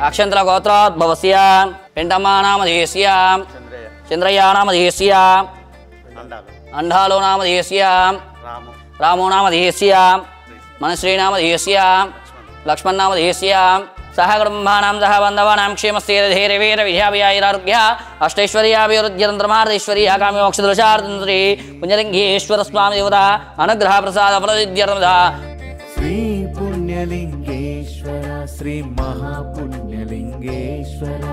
అక్షంతల గోత్రోద్భవస్య పెంటమ్మ నామధేయస్య చంద్రయ్య నామధేయస్య అండాలో నామధేయస్య రామో నామధేయస్య మనశ్రీ నామధేయస్య లక్ష్మణ్ నామధేయస్య సహ కుటుంబానాం సహ బంధవానాం క్షేమస్థైర్యధైర్యవీర విద్యాభియారోగ్య అష్టైశ్వర్యాభివృద్ధ్యతంత్రమార్ధైశ్వర్య కామ్యమోక్షదృశార్థంత్రి పుణ్యలింగేశ్వర స్వామి దేవత అనుగ్రహ ప్రసాద ఫలసిద్ధ్యర్థ శ్రీ పుణ్యలింగేశ్వర శ్రీ మహాపుణ్యలింగేశ్వర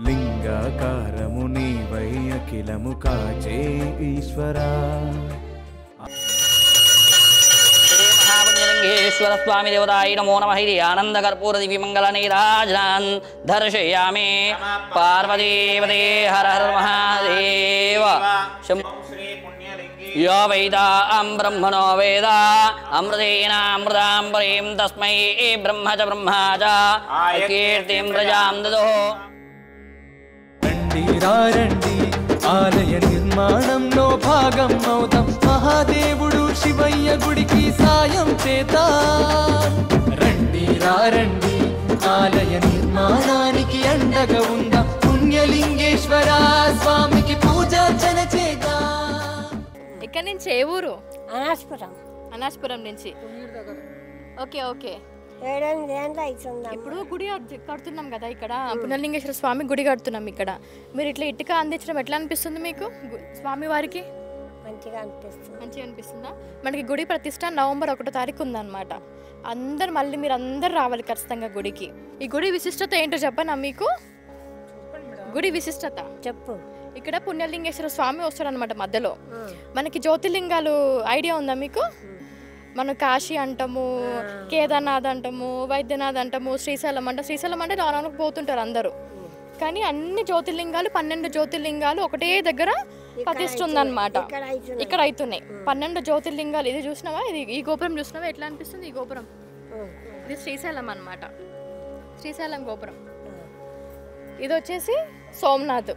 లింగాకారము నీవై అఖిలము కాచే ఈశ్వర పుణ్యలింగేశ్వర స్వామి దేవతాయ నమో నమః ఇది ఆనంద కర్పూర దివ్య మంగళ నీరాజనాన్ దర్శయామి పార్వతీపదే హర హర మహాదేవ यो वैदां ब्रह्मणो वेद अमृतेनामृतां परीं तस्मै ब्रह्म च ब्रह्मा च कीर्तिं प्रजां ददो రండి ఆలయ నిర్మాణంలో భాగం అవుతాం మహాదేవుడు శివయ్య గుడికి సాయం చేద్దాం రండి ఆలయ నిర్మాణానికి అండగా ఉందాం పుణ్యలింగేశ్వర స్వామికి పూజార్చన చేద్దాం ఇక్కడ నుంచి ఏ ఊరు? అనాస్పురం నుంచి. Okay okay. ఇప్పుడు గుడి కడుతున్నాం కదా ఇక్కడ, పుణ్యలింగేశ్వర స్వామి గుడి కడుతున్నాం ఇక్కడ. మీరు ఇట్లా ఇటుక అందించడం ఎట్లా అనిపిస్తుంది మీకు? స్వామి వారికి మంచిగా అనిపిస్తుందా? మనకి గుడి ప్రతిష్ట నవంబర్ 1వ తారీఖు ఉందన్నమాట. అందరు మళ్ళీ మీరు అందరు రావాలి ఖచ్చితంగా గుడికి. ఈ గుడి విశిష్టత ఏంటో చెప్పనా మీకు? గుడి విశిష్టత చెప్పు. ఇక్కడ పుణ్యలింగేశ్వర స్వామి వస్తాడనమాట మధ్యలో. మనకి జ్యోతిర్లింగాలు ఐడియా ఉందా మీకు? మనం కాశీ అంటాము, కేదార్నాథ్ అంటాము, వైద్యనాథ్ అంటాము, శ్రీశైలం అంటే నార్మల్గా పోతుంటారు అందరూ. కానీ అన్ని జ్యోతిర్లింగాలు 12 జ్యోతిర్లింగాలు ఒకటే దగ్గర ప్రతిష్ఠ ఉందన్నమాట. ఇక్కడ అవుతున్నాయి 12 జ్యోతిర్లింగాలు. ఇది చూసినావా? ఇది ఈ గోపురం చూసినావా? ఎట్లా అనిపిస్తుంది ఈ గోపురం? ఇది శ్రీశైలం అన్నమాట, శ్రీశైలం గోపురం. ఇది వచ్చేసి సోమనాథ్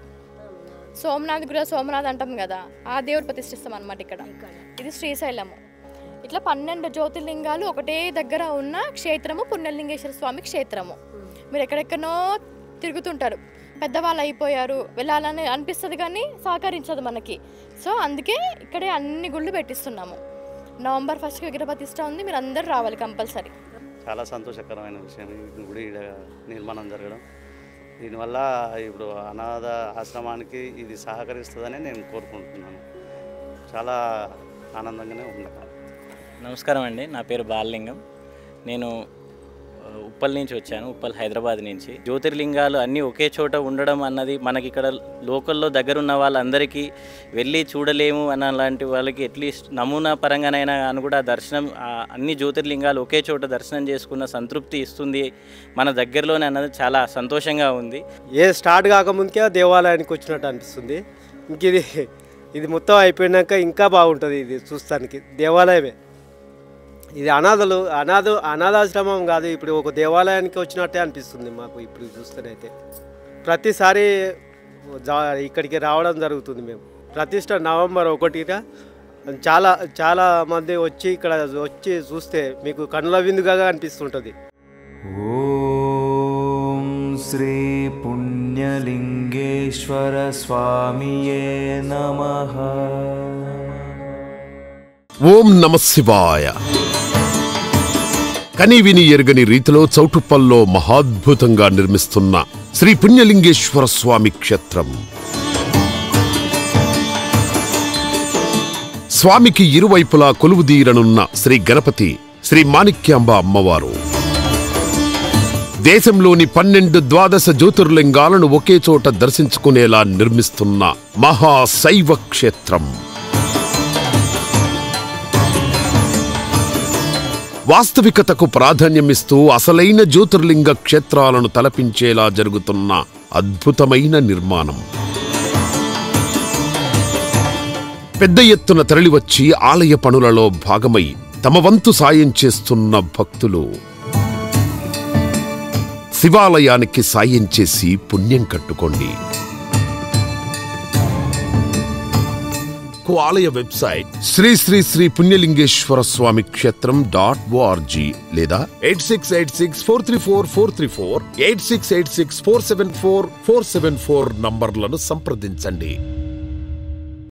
గురు సోమనాథ్ అంటాం కదా, ఆ దేవుడు ప్రతిష్ఠిస్తాం అనమాట ఇక్కడ. ఇది శ్రీశైలము. ఇట్లా 12 జ్యోతిర్లింగాలు ఒకటే దగ్గర ఉన్న క్షేత్రము పుణ్యలింగేశ్వర స్వామి క్షేత్రము. మీరు ఎక్కడెక్కడనో తిరుగుతుంటారు, పెద్దవాళ్ళు అయిపోయారు, వెళ్ళాలని అనిపిస్తుంది కానీ సహకరించదు మనకి. సో అందుకే ఇక్కడే అన్ని గుళ్ళు పెట్టిస్తున్నాము. నవంబర్ 1కి విగ్రహ ప్రతిష్ఠ ఉంది, మీరు అందరూ రావాలి కంపల్సరీ. చాలా సంతోషకరమైన విషయం ఈ గుడి నిర్మాణం జరగడం. దీనివల్ల ఇప్పుడు అనాథ ఆశ్రమానికి ఇది సహకరిస్తుందని నేను కోరుకుంటున్నాను. చాలా ఆనందంగానే ఉంది. నమస్కారం అండి, నా పేరు బాలలింగం. నేను ఉప్పల్ నుంచి వచ్చాను, ఉప్పల్ హైదరాబాద్ నుంచి. జ్యోతిర్లింగాలు అన్నీ ఒకే చోట ఉండడం అన్నది మనకి ఇక్కడ లోకల్లో దగ్గరున్న వాళ్ళందరికీ వెళ్ళి చూడలేము అన్న లాంటి వాళ్ళకి అట్లీస్ట్ నమూనా పరంగానైనా అని కూడా దర్శనం, అన్ని జ్యోతిర్లింగాలు ఒకే చోట దర్శనం చేసుకున్న సంతృప్తి ఇస్తుంది మన దగ్గరలోనే అన్నది చాలా సంతోషంగా ఉంది. స్టార్ట్ కాకముందుకే దేవాలయానికి వచ్చినట్టు అనిపిస్తుంది. ఇంక ఇది మొత్తం అయిపోయినాక ఇంకా బాగుంటుంది. ఇది చూస్తానికి దేవాలయమే. ఇది అనాథాశ్రమం కాదు, ఇప్పుడు ఒక దేవాలయానికి వచ్చినట్టే అనిపిస్తుంది మాకు ఇప్పుడు చూస్తేనైతే. ప్రతిసారి ఇక్కడికి రావడం జరుగుతుంది. మేము ప్రతిష్ట నవంబర్ 1న చాలా మంది వచ్చి ఇక్కడ వచ్చి చూస్తే మీకు కనుల విందుగా అనిపిస్తుంటుంది. ఓం శ్రీ పుణ్యలింగేశ్వర స్వామియే నమః. ఓం నమః శివాయ. కనీవిని ఎరుగని రీతిలో చౌటుప్పల్లో మహాద్భుతంగా నిర్మిస్తున్న శ్రీ పుణ్యలింగేశ్వర స్వామి క్షేత్రం. స్వామికి ఇరువైపులా కొలువుదీరనున్న శ్రీ గణపతి, శ్రీ మాణిక్యాంబ అమ్మవారు. దేశంలోని 12 ద్వాదశ జ్యోతిర్లింగాలను ఒకే చోట దర్శించుకునేలా నిర్మిస్తున్న మహాశైవ క్షేత్రం. వాస్తవికతకు ప్రాధాన్యమిస్తూ అసలైన జ్యోతిర్లింగ క్షేత్రాలను తలపించేలా జరుగుతున్న అద్భుతమైన నిర్మాణం. పెద్ద ఎత్తున తరలివచ్చి ఆలయ పనులలో భాగమై తమ వంతు సాయం చేస్తున్న భక్తులు శివాలయానికి సాయం చేసి పుణ్యం కట్టుకోండి. వివరాలకు ఆలయ వెబ్సైట్ శ్రీ శ్రీ శ్రీ పుణ్యలింగేశ్వర స్వామి క్షేత్రం .org లేదా 8686434434 8686474474 నంబర్లను సంప్రదించండి.